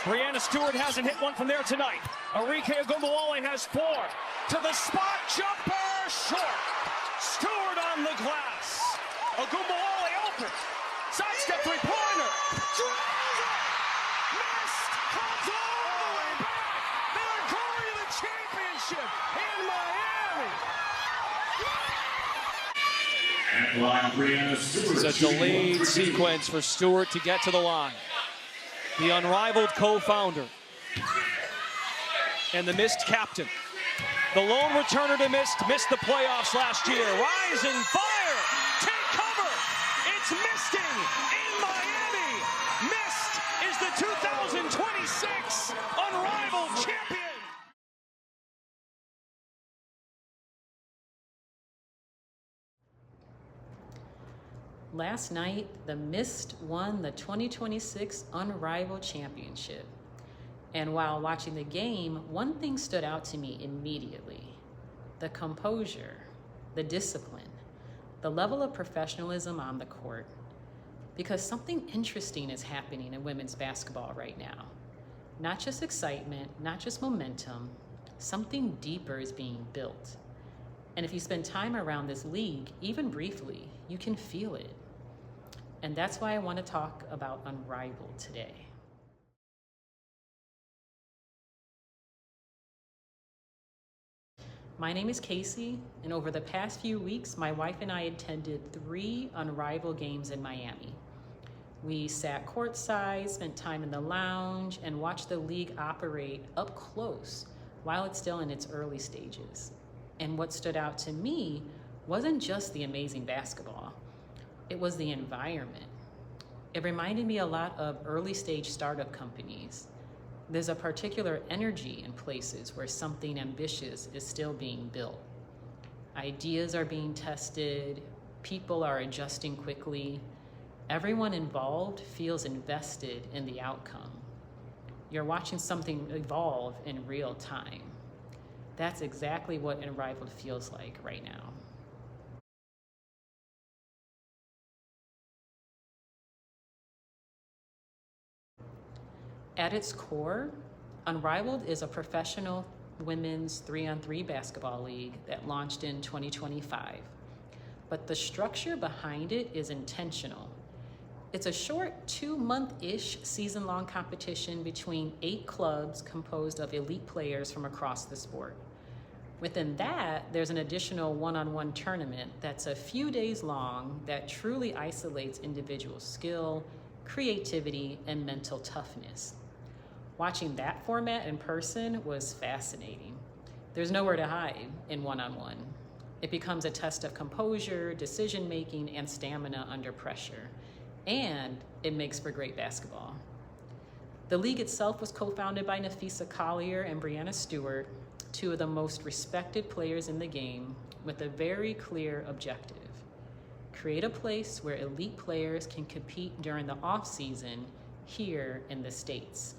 Breanna Stewart hasn't hit one from there tonight. Arike Ogunbowale has 4. To the spot, jumper, short. Stewart on the glass. Ogunbowale open. Sidestep three-pointer. Drives it. Missed. Comes all the way back. They're going to the championship in Miami. It's a delayed sequence for Stewart to get to the line. The Unrivaled co-founder and the missed captain. The lone returner to missed the playoffs last year. Rise and fire, take cover. It's misting in Miami. Mist is the 2026 Unrivaled champion. Last night, the Mist won the 2026 Unrivaled Championship. And while watching the game, one thing stood out to me immediately: the composure, the discipline, the level of professionalism on the court. Because something interesting is happening in women's basketball right now. Not just excitement, not just momentum, something deeper is being built. And if you spend time around this league, even briefly, you can feel it. And that's why I want to talk about Unrivaled today. My name is Casey, and over the past few weeks, my wife and I attended 3 Unrivaled games in Miami. We sat courtside, spent time in the lounge, and watched the league operate up close while it's still in its early stages. And what stood out to me wasn't just the amazing basketball, it was the environment. It reminded me a lot of early stage startup companies. There's a particular energy in places where something ambitious is still being built. Ideas are being tested, people are adjusting quickly. Everyone involved feels invested in the outcome. You're watching something evolve in real time. That's exactly what Unrivaled feels like right now. At its core, Unrivaled is a professional women's 3-on-3 basketball league that launched in 2025. But the structure behind it is intentional. It's a short 2-month-ish season-long competition between 8 clubs composed of elite players from across the sport. Within that, there's an additional one-on-one tournament that's a few days long that truly isolates individual skill, creativity, and mental toughness. Watching that format in person was fascinating. There's nowhere to hide in one-on-one. It becomes a test of composure, decision-making, and stamina under pressure. And it makes for great basketball. The league itself was co-founded by Nafisa Collier and Breanna Stewart, 2 of the most respected players in the game, with a very clear objective: create a place where elite players can compete during the off-season here in the States.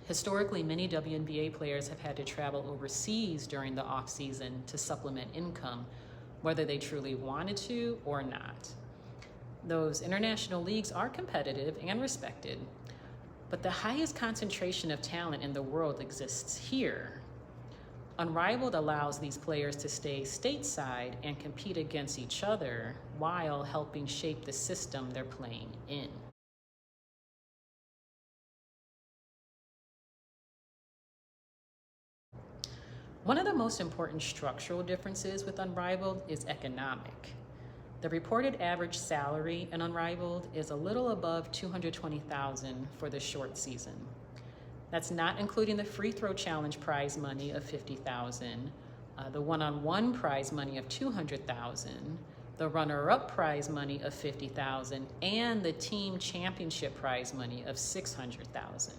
Historically, many WNBA players have had to travel overseas during the off-season to supplement income, whether they truly wanted to or not. Those international leagues are competitive and respected, but the highest concentration of talent in the world exists here. Unrivaled allows these players to stay stateside and compete against each other while helping shape the system they're playing in. One of the most important structural differences with Unrivaled is economic. The reported average salary in Unrivaled is a little above $220,000 for the short season. That's not including the free throw challenge prize money of $50,000, the one-on-one prize money of $200,000, the runner-up prize money of $50,000, and the team championship prize money of $600,000.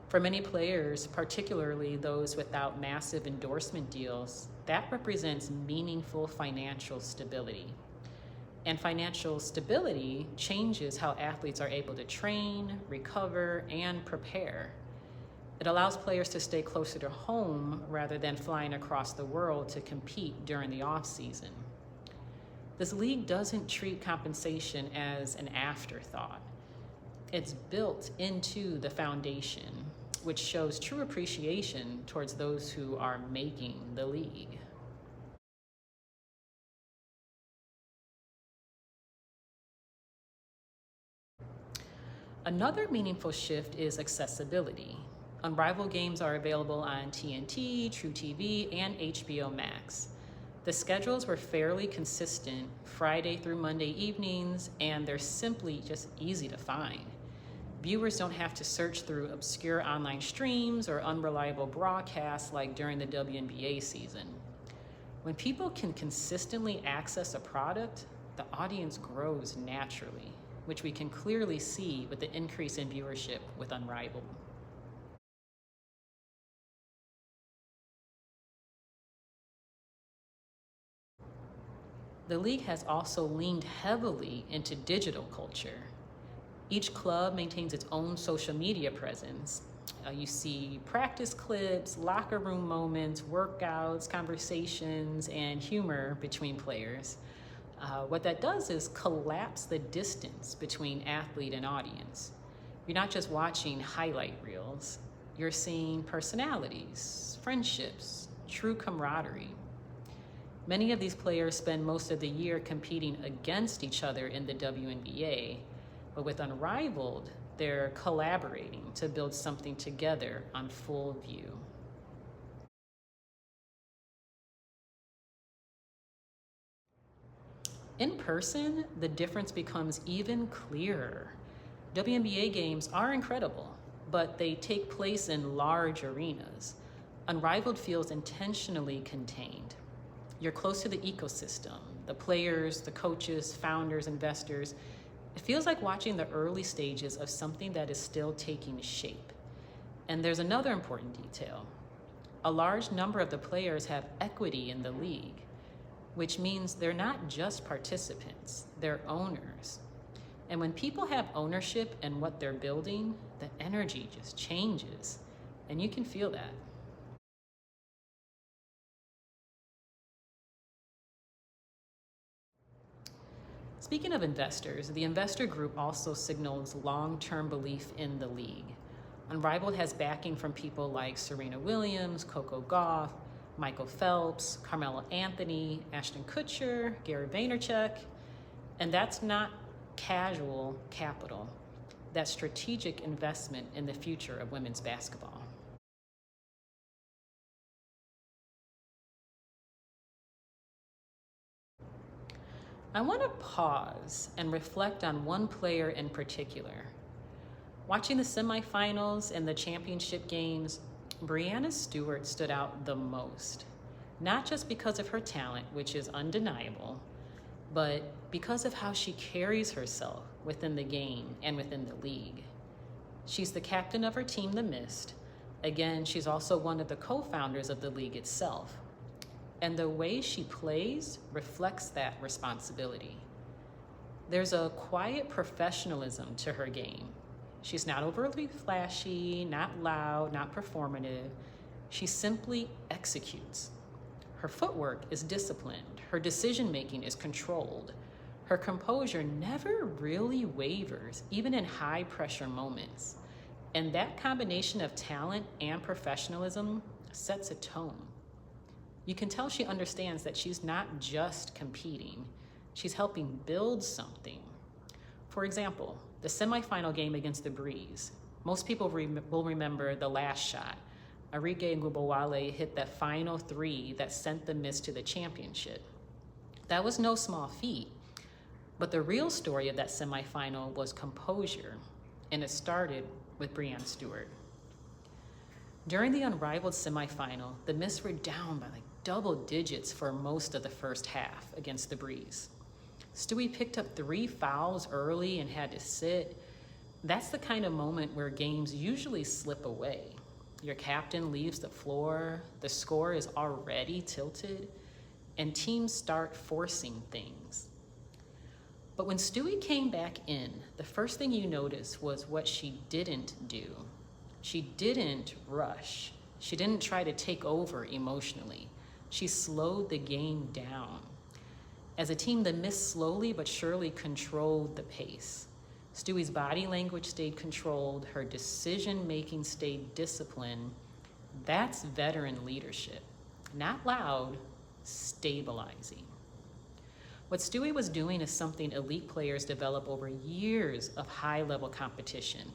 For many players, particularly those without massive endorsement deals, that represents meaningful financial stability. And financial stability changes how athletes are able to train, recover, and prepare. It allows players to stay closer to home rather than flying across the world to compete during the off-season. This league doesn't treat compensation as an afterthought. It's built into the foundation, which shows true appreciation towards those who are making the league. Another meaningful shift is accessibility. Unrivaled games are available on TNT, True TV, and HBO Max. The schedules were fairly consistent, Friday through Monday evenings, and they're simply just easy to find. Viewers don't have to search through obscure online streams or unreliable broadcasts like during the WNBA season. When people can consistently access a product, the audience grows naturally, which we can clearly see with the increase in viewership with Unrivaled. The league has also leaned heavily into digital culture. Each club maintains its own social media presence. You see practice clips, locker room moments, workouts, conversations, and humor between players. What that does is collapse the distance between athlete and audience. You're not just watching highlight reels, you're seeing personalities, friendships, true camaraderie. Many of these players spend most of the year competing against each other in the WNBA, but with Unrivaled, they're collaborating to build something together on full view. In person, the difference becomes even clearer. WNBA games are incredible, but they take place in large arenas. Unrivaled feels intentionally contained. You're close to the ecosystem, the players, the coaches, founders, investors. It feels like watching the early stages of something that is still taking shape. And there's another important detail. A large number of the players have equity in the league, which means they're not just participants, they're owners. And when people have ownership in what they're building, the energy just changes, and you can feel that. Speaking of investors, the investor group also signals long-term belief in the league. Unrivaled has backing from people like Serena Williams, Coco Gauff, Michael Phelps, Carmelo Anthony, Ashton Kutcher, Gary Vaynerchuk, and that's not casual capital. That's strategic investment in the future of women's basketball. I want to pause and reflect on one player in particular. Watching the semifinals and the championship games, Breanna Stewart stood out the most, not just because of her talent, which is undeniable, but because of how she carries herself within the game and within the league. She's the captain of her team, the Mist. Again, she's also one of the co-founders of the league itself. And the way she plays reflects that responsibility. There's a quiet professionalism to her game. She's not overly flashy, not loud, not performative. She simply executes. Her footwork is disciplined. Her decision-making is controlled. Her composure never really wavers, even in high-pressure moments. And that combination of talent and professionalism sets a tone. You can tell she understands that she's not just competing, she's helping build something. For example, the semifinal game against the Breeze. Most people will remember the last shot. Arike Ogunbowale hit that final three that sent the Mist to the championship. That was no small feat, but the real story of that semifinal was composure, and it started with Breanna Stewart. During the Unrivaled semifinal, the Mist were down by double digits for most of the first half against the Breeze. Stewie picked up 3 fouls early and had to sit. That's the kind of moment where games usually slip away. Your captain leaves the floor, the score is already tilted, and teams start forcing things. But when Stewie came back in, the first thing you noticed was what she didn't do. She didn't rush. She didn't try to take over emotionally. She slowed the game down. As a team, the Mist slowly but surely controlled the pace. Stewie's body language stayed controlled, her decision-making stayed disciplined. That's veteran leadership. Not loud, stabilizing. What Stewie was doing is something elite players develop over years of high-level competition.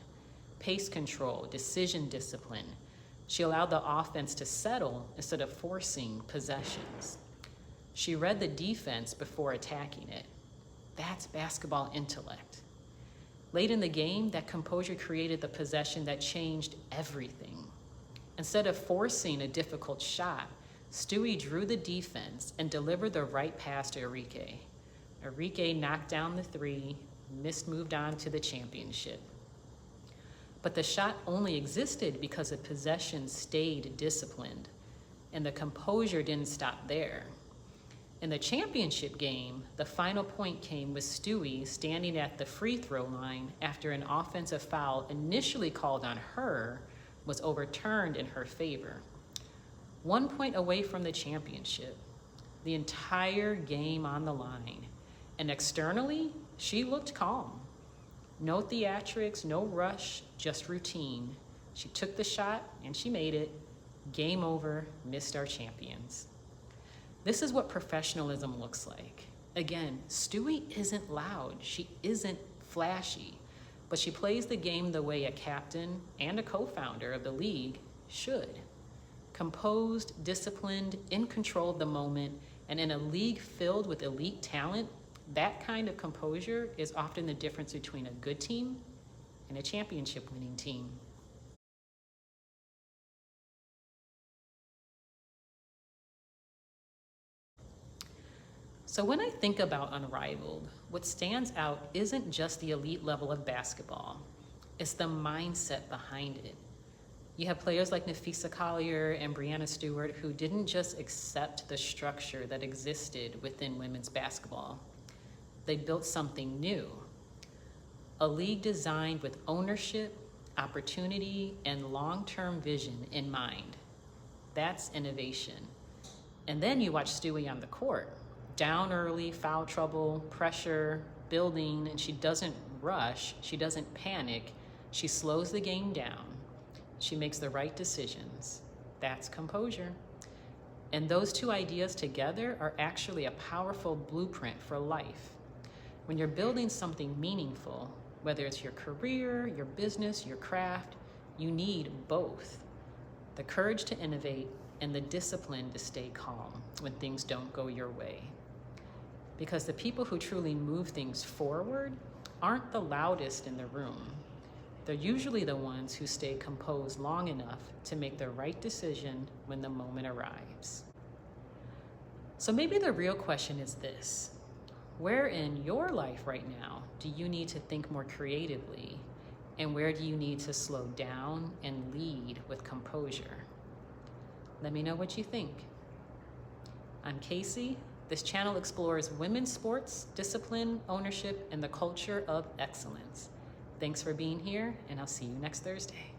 Pace control, decision discipline. She allowed the offense to settle instead of forcing possessions. She read the defense before attacking it. That's basketball intellect. Late in the game, that composure created the possession that changed everything. Instead of forcing a difficult shot, Stewie drew the defense and delivered the right pass to Arike. Arike knocked down the three, moved on to the championship. But the shot only existed because the possession stayed disciplined, and the composure didn't stop there. In the championship game, the final point came with Stewie standing at the free throw line after an offensive foul initially called on her was overturned in her favor. 1 point away from the championship, the entire game on the line. And externally, she looked calm. No theatrics, no rush, just routine. She took the shot and she made it. Game over, missed our champions. This is what professionalism looks like. Again, Stewie isn't loud, she isn't flashy, but she plays the game the way a captain and a co-founder of the league should. Composed, disciplined, in control of the moment, and in a league filled with elite talent, that kind of composure is often the difference between a good team and a championship-winning team. So when I think about Unrivaled, what stands out isn't just the elite level of basketball, it's the mindset behind it. You have players like Nafisa Collier and Breanna Stewart who didn't just accept the structure that existed within women's basketball. They built something new, a league designed with ownership, opportunity, and long-term vision in mind. That's innovation. And then you watch Stewie on the court. Down early, foul trouble, pressure, building, and she doesn't rush, she doesn't panic, she slows the game down. She makes the right decisions. That's composure. And those two ideas together are actually a powerful blueprint for life. When you're building something meaningful, whether it's your career, your business, your craft, you need both. The courage to innovate and the discipline to stay calm when things don't go your way. Because the people who truly move things forward aren't the loudest in the room. They're usually the ones who stay composed long enough to make the right decision when the moment arrives. So maybe the real question is this: where in your life right now do you need to think more creatively? And where do you need to slow down and lead with composure? Let me know what you think. I'm Casey. This channel explores women's sports, discipline, ownership, and the culture of excellence. Thanks for being here, and I'll see you next Thursday.